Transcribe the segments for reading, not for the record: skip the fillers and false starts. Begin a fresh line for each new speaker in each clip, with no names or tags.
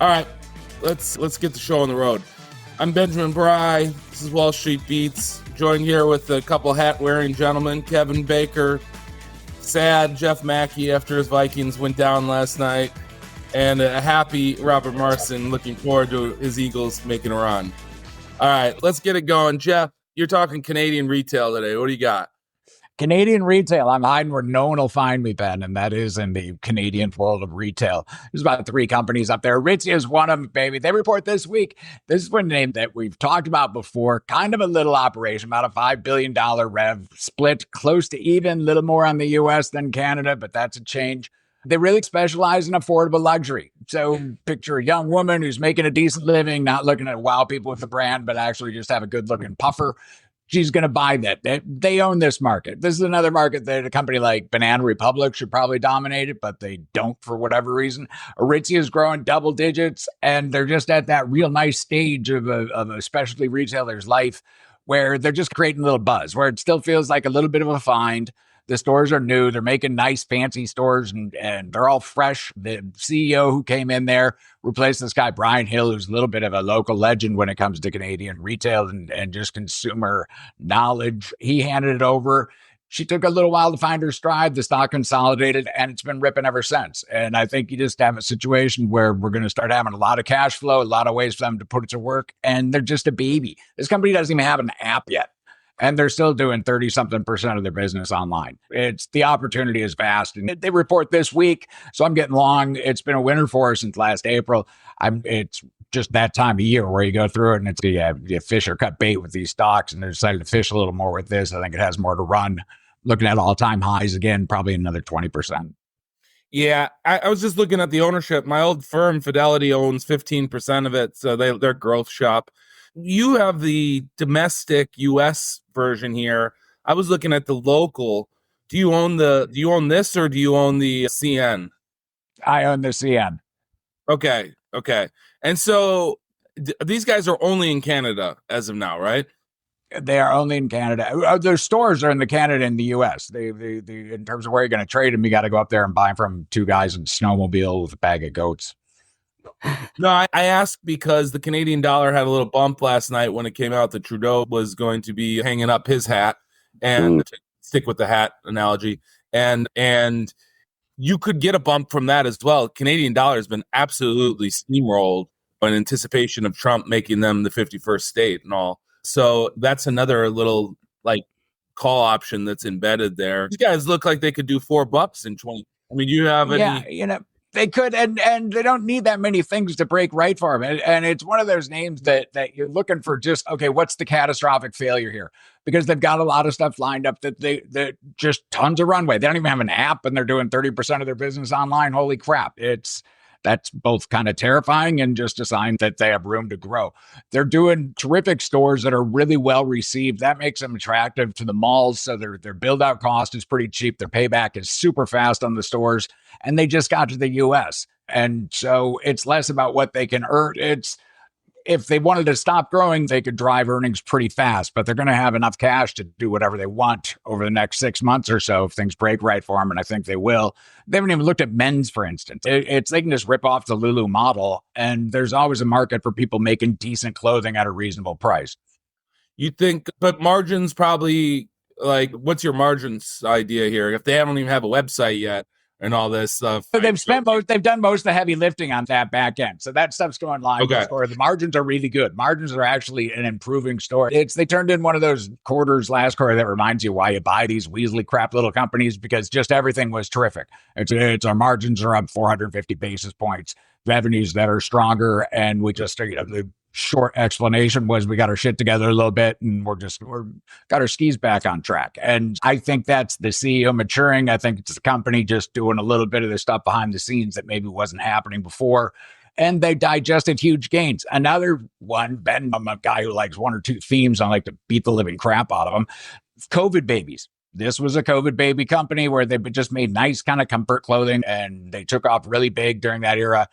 All right, let's get the show on the road. I'm Benjamin Bry. This is Wall Street Beats. Joined here with a couple hat-wearing gentlemen, Kevin Baker, sad Jeff Mackey after his Vikings went down last night, and a happy Robert Marson looking forward to his Eagles making a run. All right, let's get it going. Jeff, you're talking Canadian retail today. What do you got?
Canadian retail. I'm hiding where no one will find me, Ben, and that is in the Canadian world of retail. There's about 3 companies up there. Aritzia is one of them, baby. They report this week. This is one name that we've talked about before. Kind of a little operation, about a $5 billion rev, split close to even, a little more on the U.S. than Canada, but that's a change. They really specialize in affordable luxury. So picture a young woman who's making a decent living, not looking to wow people with the brand, but actually just have a good looking puffer. She's going to buy that. They own this market. This is another market that a company like Banana Republic should probably dominate it, but they don't for whatever reason. Aritzia is growing double digits, and they're just at that real nice stage of a specialty retailer's life where they're just creating a little buzz, where it still feels like a little bit of a find. The stores are new. They're making nice, fancy stores, and they're all fresh. The CEO who came in there replaced this guy, Brian Hill, who's a little bit of a local legend when it comes to Canadian retail and just consumer knowledge. He handed it over. She took a little while to find her stride. The stock consolidated, and it's been ripping ever since. And I think you just have a situation where we're going to start having a lot of cash flow, a lot of ways for them to put it to work, and they're just a baby. This company doesn't even have an app yet. And they're still doing 30-something% of their business online. The opportunity is vast. And they report this week, so I'm getting long. It's been a winter for us since last April. It's just that time of year where you go through it and it's you fish or cut bait with these stocks, and they decided to fish a little more with this. I think it has more to run. Looking at all-time highs again, probably another 20%.
Yeah, I was just looking at the ownership. My old firm, Fidelity, owns 15% of it, so they're growth shop. You have the domestic U.S. version here. I was looking at the local. Do you own this, or do you own the CN?
I own the CN.
Okay. And so these guys are only in Canada as of now, right?
They are only in Canada. Their stores are in the Canada and the U.S. They in terms of where you're going to trade them, you got to go up there and buy from 2 guys in a snowmobile with a bag of goats.
No, I asked because the Canadian dollar had a little bump last night when it came out that Trudeau was going to be hanging up his hat, and to stick with the hat analogy, and you could get a bump from that as well. Canadian dollar has been absolutely steamrolled in anticipation of Trump making them the 51st state and all. So that's another little call option that's embedded there. These guys look like they could do $4 in 20. I mean, you have any?
Yeah, they could, and they don't need that many things to break right for them. And it's one of those names that you're looking for just, okay, what's the catastrophic failure here? Because they've got a lot of stuff lined up that just tons of runway. They don't even have an app, and they're doing 30% of their business online. Holy crap. That's both kind of terrifying and just a sign that they have room to grow. They're doing terrific stores that are really well received. That makes them attractive to the malls. So their build out cost is pretty cheap. Their payback is super fast on the stores, and they just got to the US. And so it's less about what they can earn. It's if they wanted to stop growing, they could drive earnings pretty fast, but they're going to have enough cash to do whatever they want over the next 6 months or so if things break right for them, and I think they will. They haven't even looked at men's, for instance. They can just rip off the Lulu model, and there's always a market for people making decent clothing at a reasonable price.
You think, but margins probably, what's your margins idea here? If they don't even have a website yet, and all this stuff.
So they've done most of the heavy lifting on that back end. So that stuff's going live. Okay. The margins are really good. Margins are actually an improving story. They turned in one of those quarters last quarter that reminds you why you buy these Weasley crap little companies, because just everything was terrific. It's our margins are up 450 basis points, revenues that are stronger, and we just, the short explanation was we got our shit together a little bit, and we're got our skis back on track. And I think that's the CEO maturing. I think it's the company just doing a little bit of the stuff behind the scenes that maybe wasn't happening before. And they digested huge gains. Another one, Ben, I'm a guy who likes 1 or 2 themes. I like to beat the living crap out of them. COVID babies. This was a COVID baby company where they just made nice kind of comfort clothing, and they took off really big during that era.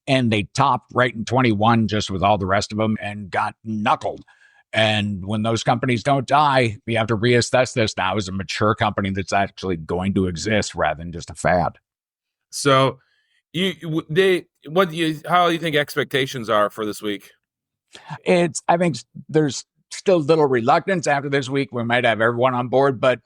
And they topped right in 21 just with all the rest of them and got knuckled. And when those companies don't die, we have to reassess this now as a mature company that's actually going to exist rather than just a fad.
So How do you think expectations are for this week?
I think there's still little reluctance after this week. We might have everyone on board, but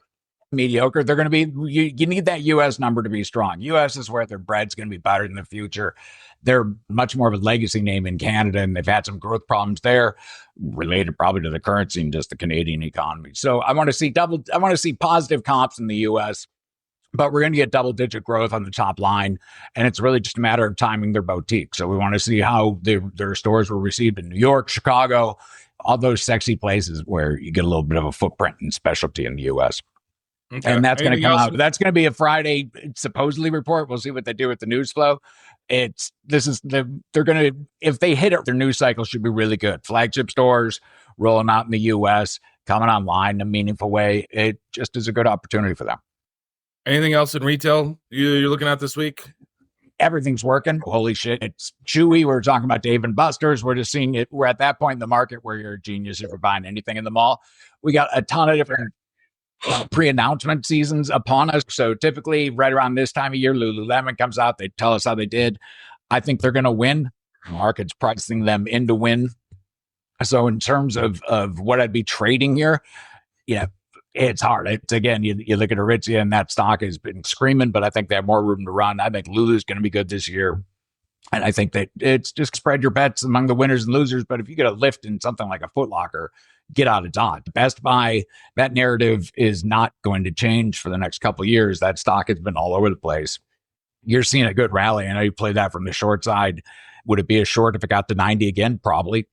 mediocre. They're going to be, you need that US number to be strong. US is where their bread's going to be better in the future. They're much more of a legacy name in Canada, and they've had some growth problems there related probably to the currency and just the Canadian economy. So I want to see positive comps in the US, but we're going to get double-digit growth on the top line, and it's really just a matter of timing their boutique. So we want to see how their stores were received in New York, Chicago, all those sexy places where you get a little bit of a footprint and specialty in the US. Okay. And that's going to come out. That's going to be a Friday supposedly report. We'll see what they do with the news flow. They're going to, if they hit it, their news cycle should be really good. Flagship stores rolling out in the US, coming online in a meaningful way. It just is a good opportunity for them.
Anything else in retail you're looking at this week?
Everything's working. Holy shit. It's Chewy. We're talking about Dave and Buster's. We're just seeing it. We're at that point in the market where you're a genius if you're buying anything in the mall. We got a ton of different pre-announcement seasons upon us. So typically right around this time of year, Lululemon comes out. They tell us how they did. I think they're going to win. The market's pricing them in to win. So in terms of what I'd be trading here, it's hard. It's again, you look at Aritzia and that stock has been screaming, but I think they have more room to run. I think Lulu's going to be good this year. And I think that it's just spread your bets among the winners and losers. But if you get a lift in something like a Foot Locker, get out of Dodge. Best Buy, that narrative is not going to change for the next couple of years. That stock has been all over the place. You're seeing a good rally. I know you play that from the short side. Would it be a short if it got to 90 again? Probably,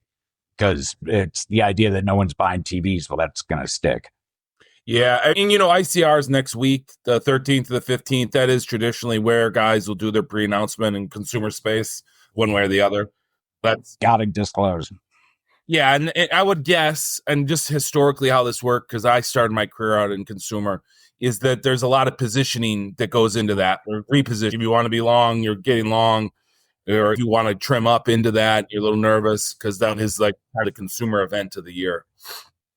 because it's the idea that no one's buying TVs. Well, that's going to stick.
Yeah, I mean, ICR's next week, the 13th to the 15th. That is traditionally where guys will do their pre-announcement in consumer space, one way or the other. That's
got to disclose.
Yeah, and I would guess, and just historically how this worked, because I started my career out in consumer, is that there's a lot of positioning that goes into that. Or reposition. If you want to be long, you're getting long. Or if you want to trim up into that, you're a little nervous, because that is like part of consumer event of the year.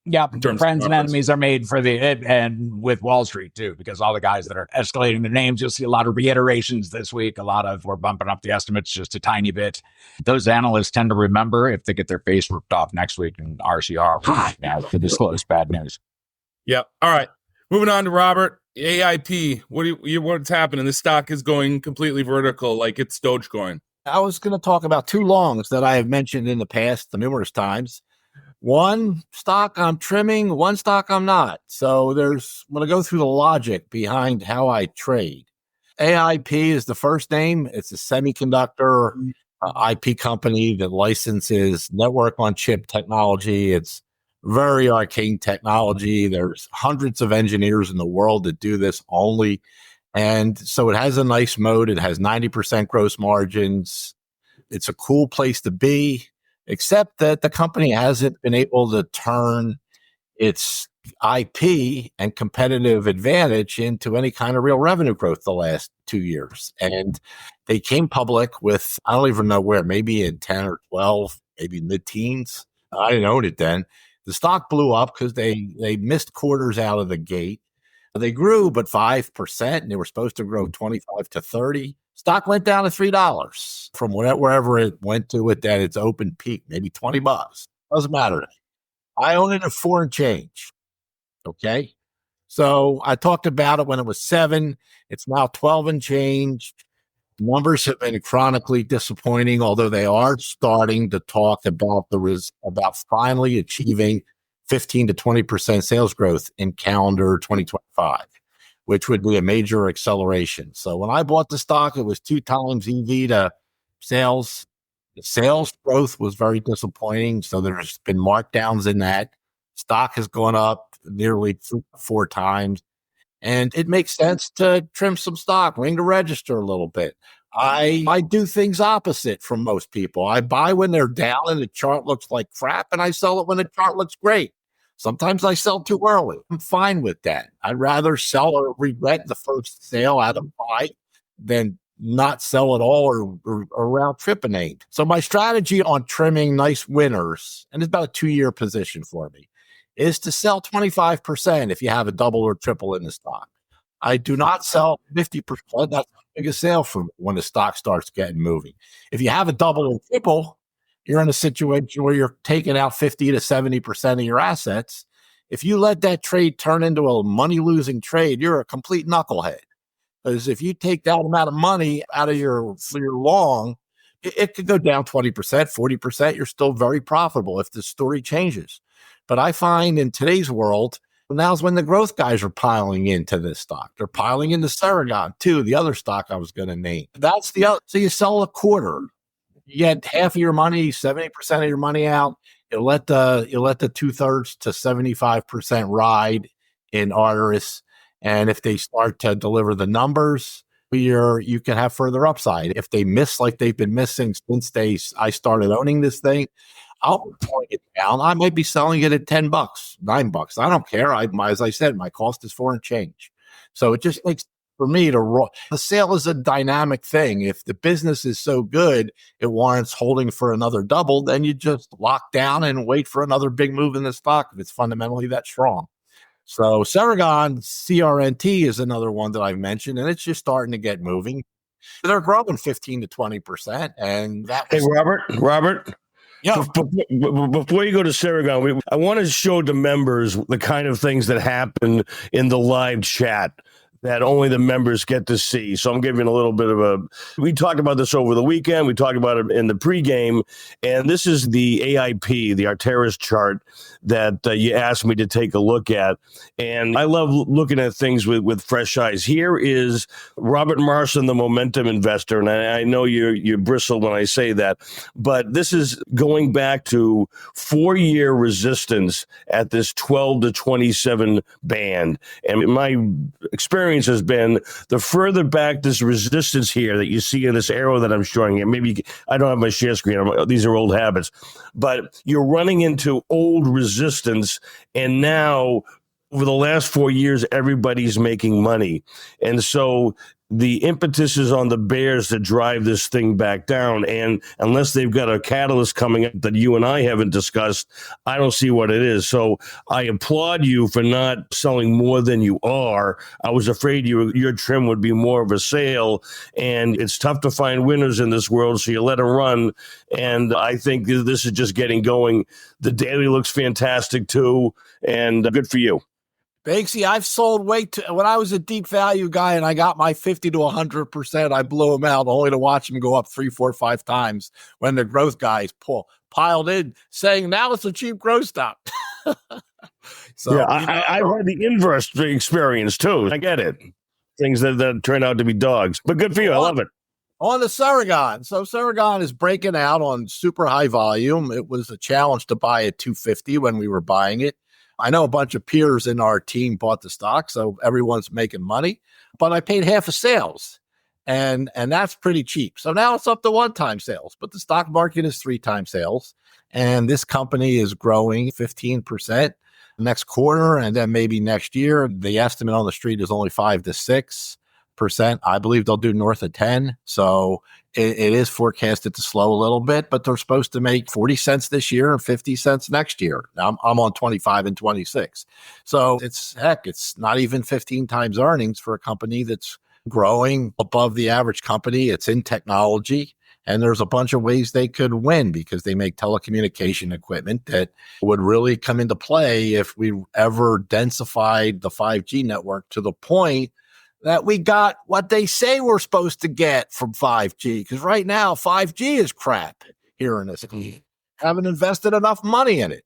Yeah, friends and enemies are made for and with Wall Street too, because all the guys that are escalating their names, you'll see a lot of reiterations this week. We're bumping up the estimates just a tiny bit. Those analysts tend to remember if they get their face ripped off next week in RCR to disclose bad news.
Yeah. All right. Moving on to Robert. AIP. What's happening? This stock is going completely vertical, like it's Dogecoin.
I was going to talk about two longs that I have mentioned in the past numerous times. One stock I'm trimming, one stock I'm not. So I'm going to go through the logic behind how I trade. AIP is the first name. It's a semiconductor IP company that licenses network on chip technology. It's very arcane technology. There's hundreds of engineers in the world that do this only. And so it has a nice moat. It has 90% gross margins. It's a cool place to be. Except that the company hasn't been able to turn its IP and competitive advantage into any kind of real revenue growth the last 2 years. And they came public with, I don't even know where, maybe in 10 or 12, maybe mid-teens. I didn't own it then. The stock blew up because they missed quarters out of the gate. They grew, but 5%, and they were supposed to grow 25 to 30. Stock went down to $3 from wherever it went to at its open peak, maybe $20. Doesn't matter. I own it at 4 and change. Okay. So I talked about it when it was 7. It's now 12 and change. Numbers have been chronically disappointing, although they are starting to talk about about finally achieving 15 to 20% sales growth in calendar 2025. Which would be a major acceleration. So when I bought the stock, it was 2 times EV to sales. The sales growth was very disappointing. So there's been markdowns in that. Stock has gone up nearly 4 times. And it makes sense to trim some stock, ring the register a little bit. I do things opposite from most people. I buy when they're down and the chart looks like crap, and I sell it when the chart looks great. Sometimes I sell too early. I'm fine with that. I'd rather sell or regret the first sale out of buy than not sell at all or round trip a name. So my strategy on trimming nice winners, and it's about a 2-year position for me, is to sell 25% if you have a double or triple in the stock. I do not sell 50%. That's the biggest sale for me when the stock starts getting moving. If you have a double or triple, you're in a situation where you're taking out 50 to 70% of your assets. If you let that trade turn into a money losing trade, you're a complete knucklehead. Because if you take that amount of money out of your long, it could go down 20%, 40%. You're still very profitable if the story changes. But I find in today's world, now's when the growth guys are piling into this stock. They're piling into Ceragon too, the other stock I was going to name. That's the other. So you sell a quarter, you get half of your money, 70% of your money out. You let the 2/3 to 75% ride in Arteris. And if they start to deliver the numbers, you can have further upside. If they miss like they've been missing since I started owning this thing, I'll be pulling it down. I might be selling it at $10, $9. I don't care. As I said, my cost is 4 and change. So it just makes for me to roll. The sale is a dynamic thing. If the business is so good, it warrants holding for another double, then you just lock down and wait for another big move in the stock if it's fundamentally that strong. So Ceragon, CRNT is another one that I've mentioned, and it's just starting to get moving. They're growing 15 to 20%. And that
was— Hey, Robert.
Yeah.
Before you go to Ceragon, I want to show the members the kind of things that happen in the live chat that only the members get to see. So I'm giving a little bit of we talked about this over the weekend. We talked about it in the pregame. And this is the AIP, the Arteris chart that you asked me to take a look at. And I love looking at things with fresh eyes. Here is Robert Marson, the momentum investor. And I know you bristle when I say that, but this is going back to 4-year resistance at this 12 to 27 band. And my experience has been the further back this resistance here that you see in this arrow that I'm showing you. Maybe I don't have my share screen. These are old habits, but you're running into old resistance. And now over the last 4 years, everybody's making money. And so the impetus is on the bears to drive this thing back down. And unless they've got a catalyst coming up that you and I haven't discussed, I don't see what it is. So I applaud you for not selling more than you are. I was afraid your trim would be more of a sale, and it's tough to find winners in this world, so you let them run. And I think this is just getting going. The daily looks fantastic too, and good for you.
Banksy, I've sold when I was a deep value guy and I got my 50 to 100%, I blew them out only to watch them go up 3, 4, 5 times when the growth guys piled in saying now it's a cheap growth stock.
So yeah, I've had the inverse experience too. I get it. Things that turn out to be dogs, but good for you. I love it.
On the Ceragon. So Ceragon is breaking out on super high volume. It was a challenge to buy at 250 when we were buying it. I know a bunch of peers in our team bought the stock, so everyone's making money, but I paid half of sales, and that's pretty cheap. So now it's up to 1-time sales, but the stock market is 3-time sales, and this company is growing 15% next quarter, and then maybe next year. The estimate on the street is only 5 to 6%. I believe they'll do north of 10. So it is forecasted to slow a little bit, but they're supposed to make 40 cents this year and 50 cents next year. Now I'm on 25 and 26. So it's not even 15 times earnings for a company that's growing above the average company. It's in technology. And there's a bunch of ways they could win because they make telecommunication equipment that would really come into play if we ever densified the 5G network to the point that we got what they say we're supposed to get from 5G. Because right now, 5G is crap here in this. Haven't invested enough money in it.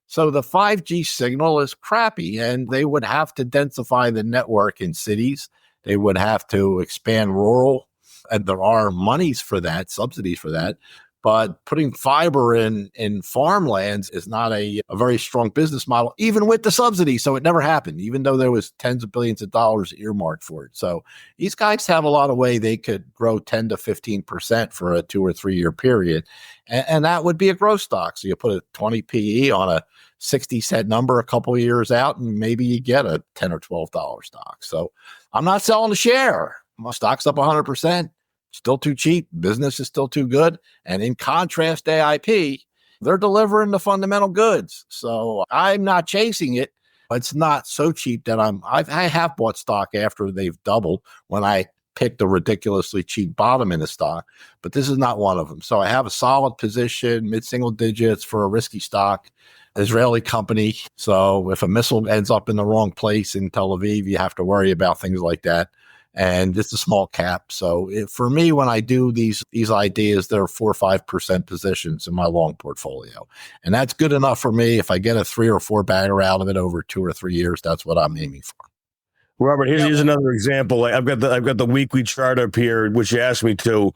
So the 5G signal is crappy, and they would have to densify the network in cities. They would have to expand rural, and there are monies for that, subsidies for that. But putting fiber in farmlands is not a very strong business model, even with the subsidy. So it never happened, even though there was tens of billions of dollars earmarked for it. So these guys have a lot of way they could grow 10 to 15% for a 2 or 3 year period. And that would be a growth stock. So you put a 20 PE on a 60-cent number a couple of years out, and maybe you get a $10 or $12 stock. So I'm not selling a share. My stock's up 100%. Still too cheap. Business is still too good. And in contrast, AIP, they're delivering the fundamental goods. So I'm not chasing it. It's not so cheap that I have bought stock after they've doubled when I picked a ridiculously cheap bottom in the stock, but this is not one of them. So I have a solid position, mid-single digits for a risky stock, Israeli company. So if a missile ends up in the wrong place in Tel Aviv, you have to worry about things like that. And it's a small cap. So for me, when I do these ideas, there are 4 or 5% positions in my long portfolio. And that's good enough for me. If I get a 3 or 4 bagger out of it over 2 or 3 years, that's what I'm aiming for.
Robert, here's another example. I've got the weekly chart up here, which you asked me to,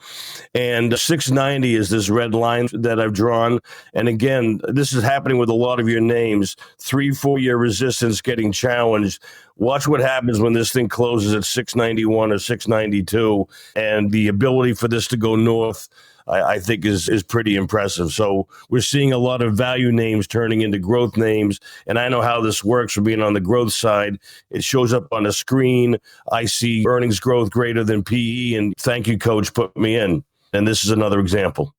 and 690 is this red line that I've drawn. And again, this is happening with a lot of your names. 3-4 year resistance getting challenged. Watch what happens when this thing closes at 691 or 692, and the ability for this to go north, I think is pretty impressive. So we're seeing a lot of value names turning into growth names. And I know how this works from being on the growth side. It shows up on the screen. I see earnings growth greater than PE, and thank you, coach, put me in. And this is another example.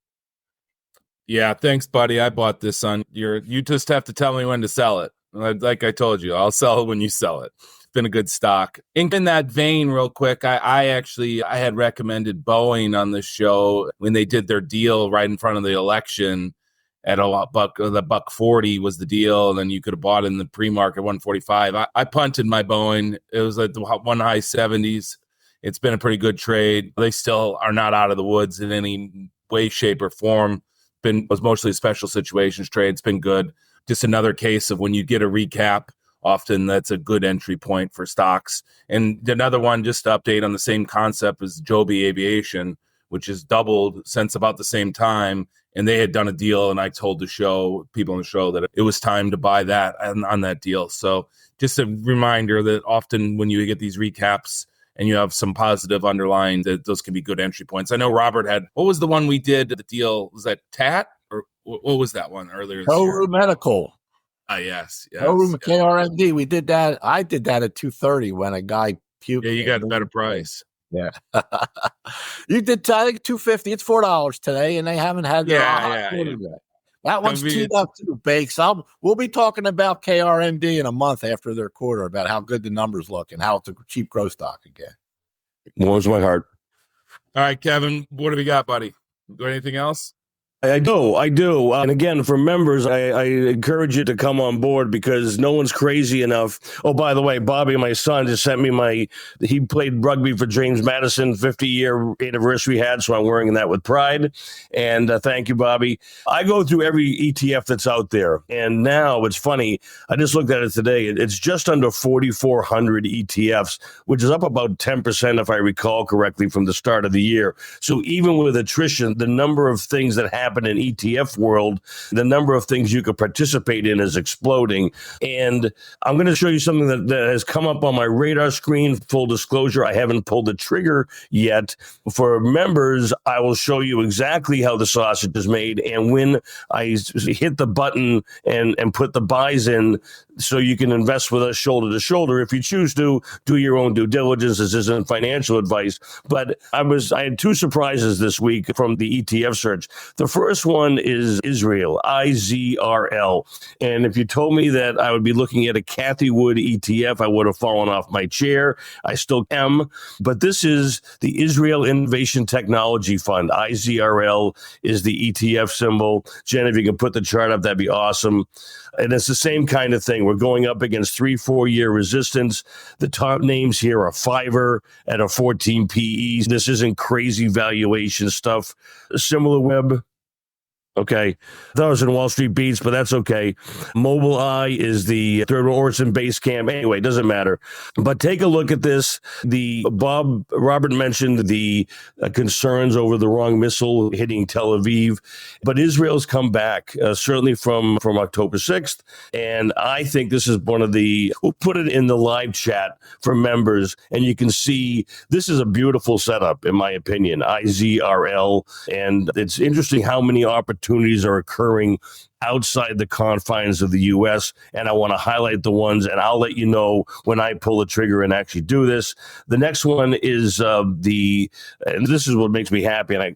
Yeah, thanks, buddy. I bought this on you just have to tell me when to sell it. Like I told you, I'll sell it when you sell it. It's been a good stock. In that vein, real quick, I had recommended Boeing on this show when they did their deal right in front of the election at $1.40 was the deal, and then you could have bought in the pre-market 145. I punted my Boeing. It was at the one high 70s. It's been a pretty good trade. They still are not out of the woods in any way, shape, or form. Was mostly a special situations trade. It's been good. Just another case of when you get a recap, often that's a good entry point for stocks. And another one, just to update on the same concept, is Joby Aviation, which has doubled since about the same time. And they had done a deal, and I told people on the show that it was time to buy that on that deal. So just a reminder that often when you get these recaps and you have some positive underlying, that those can be good entry points. I know Robert had, what was the one we did, the deal, was that TAT? Or what was that one earlier this year?
Medical.
Yes.
KRMD. We did that. I did that at 2:30 when a guy puked.
Yeah, you got a better price.
Yeah. You did, I think, $2.50. It's $4 today, and they haven't had their quarter yet. That one's teed up too, Bakes. We'll be talking about KRMD in a month after their quarter about how good the numbers look and how it's a cheap growth stock again.
Warms my heart.
All right, Kevin, what do we got, buddy? Got anything else?
I do. And again, for members, I encourage you to come on board because no one's crazy enough. Oh, by the way, Bobby, my son, just sent me he played rugby for James Madison, 50-year anniversary had, so I'm wearing that with pride. And thank you, Bobby. I go through every ETF that's out there. And now it's funny. I just looked at it today. It's just under 4,400 ETFs, which is up about 10%, if I recall correctly, from the start of the year. So even with attrition, the number of things that happen in ETF world, the number of things you could participate in is exploding. And I'm going to show you something that has come up on my radar screen. Full disclosure, I haven't pulled the trigger yet. For members, I will show you exactly how the sausage is made and when I hit the button and put the buys in, so you can invest with us shoulder to shoulder. If you choose to do your own due diligence, this isn't financial advice. But I had 2 surprises this week from the ETF search. The first one is Israel, IZRL. And if you told me that I would be looking at a Cathy Wood ETF, I would have fallen off my chair. I still am. But this is the Israel Innovation Technology Fund. IZRL is the ETF symbol. Jen, if you can put the chart up, that'd be awesome. And it's the same kind of thing. We're going up against 3-4 year resistance. The top names here are Fiverr at a 14 PE. This isn't crazy valuation stuff. SimilarWeb. Okay. I thought it was in Wall Street Beats, but that's okay. Mobileye is the third Orson base camp. Anyway, it doesn't matter. But take a look at this. Robert mentioned the concerns over the wrong missile hitting Tel Aviv, but Israel's come back, certainly from October 6th. And I think this is we'll put it in the live chat for members, and you can see this is a beautiful setup, in my opinion, IZRL. And it's interesting how many opportunities are occurring outside the confines of the U.S., and I want to highlight the ones, and I'll let you know when I pull the trigger and actually do this. The next one is and this is what makes me happy, and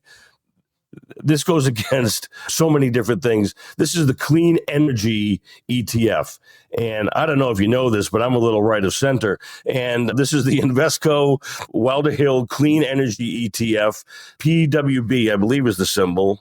this goes against so many different things. This is the clean energy ETF. And I don't know if you know this, but I'm a little right of center. And this is the Invesco Wilder Hill Clean Energy ETF. PWB, I believe, is the symbol.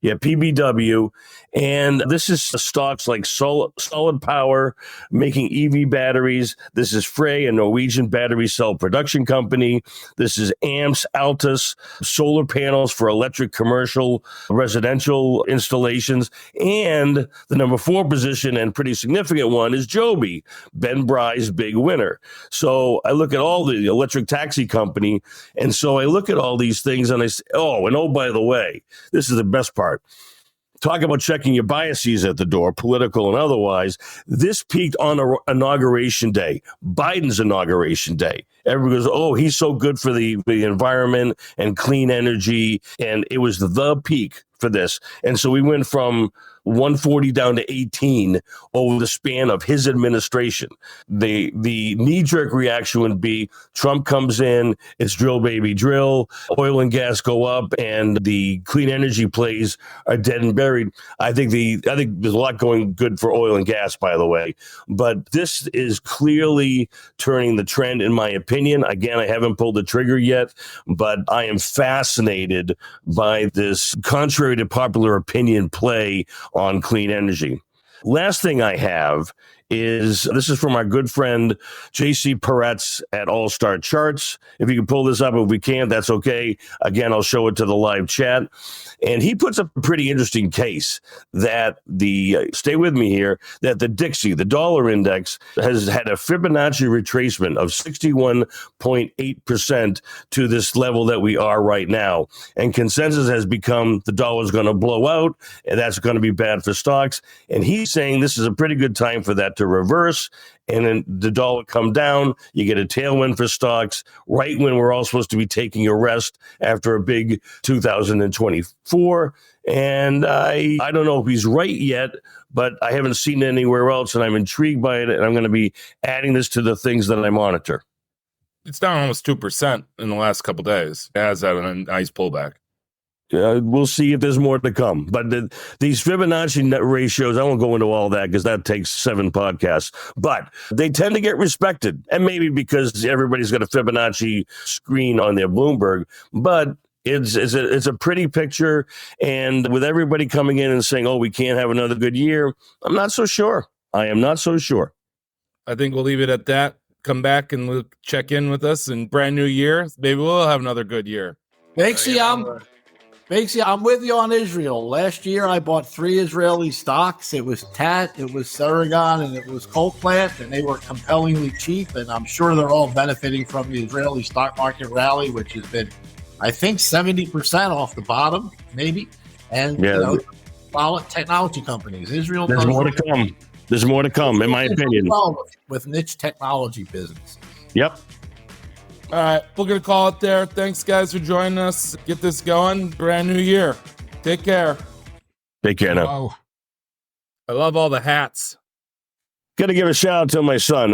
PBW. And this is stocks like Solid Power, making EV batteries. This is Frey, a Norwegian battery cell production company. This is AMPS, Altus, solar panels for electric commercial, residential installations. And the number 4 position, and pretty significant one, is Joby, Ben Bry's big winner. So I look at all the electric taxi company, and so I look at all these things and I say, by the way, this is the best part. Talk about checking your biases at the door, political and otherwise. This peaked on inauguration day, Biden's inauguration day. Everybody goes, he's so good for the environment and clean energy. And it was the peak for this. And so we went from 140 down to 18 over the span of his administration. The knee-jerk reaction would be Trump comes in, it's drill baby drill, oil and gas go up, and the clean energy plays are dead and buried. I think there's a lot going good for oil and gas, by the way, but this is clearly turning the trend, in my opinion. Again, I haven't pulled the trigger yet, but I am fascinated by this contrary to popular opinion play on clean energy. Last thing I have is, this is from our good friend JC Peretz at All Star Charts. If you can pull this up, if we can't, that's okay. Again, I'll show it to the live chat. And he puts up a pretty interesting case that stay with me here, that the Dixie, the dollar index, has had a Fibonacci retracement of 61.8% to this level that we are right now. And consensus has become the dollar's going to blow out, and that's going to be bad for stocks. And he's saying this is a pretty good time for that to reverse, and then the dollar come down. You get a tailwind for stocks right when we're all supposed to be taking a rest after a big 2024. And I don't know if he's right yet, but I haven't seen it anywhere else, and I'm intrigued by it, and I'm going to be adding this to the things that I monitor.
It's down almost 2% in the last couple of days. It has had a nice pullback.
We'll see if there's more to come. But these Fibonacci net ratios, I won't go into all that because that takes 7 podcasts. But they tend to get respected. And maybe because everybody's got a Fibonacci screen on their Bloomberg. But it's a pretty picture. And with everybody coming in and saying, we can't have another good year, I'm not so sure. I am not so sure.
I think we'll leave it at that. Come back and check in with us in brand new year. Maybe we'll have another good year.
Banksy, I'm with you on Israel. Last year, I bought 3 Israeli stocks. It was TAT, it was Ceragon, and it was Coal Plant, and they were compellingly cheap. And I'm sure they're all benefiting from the Israeli stock market rally, which has been, I think, 70% off the bottom, maybe. And solid technology companies. Israel.
There's more to come. There's more to come, in my opinion.
With niche technology business.
Yep.
All right, we're going to call it there. Thanks, guys, for joining us. Get this going. Brand new year. Take care.
Take care now.
I love all the hats.
Got to give a shout out to my son.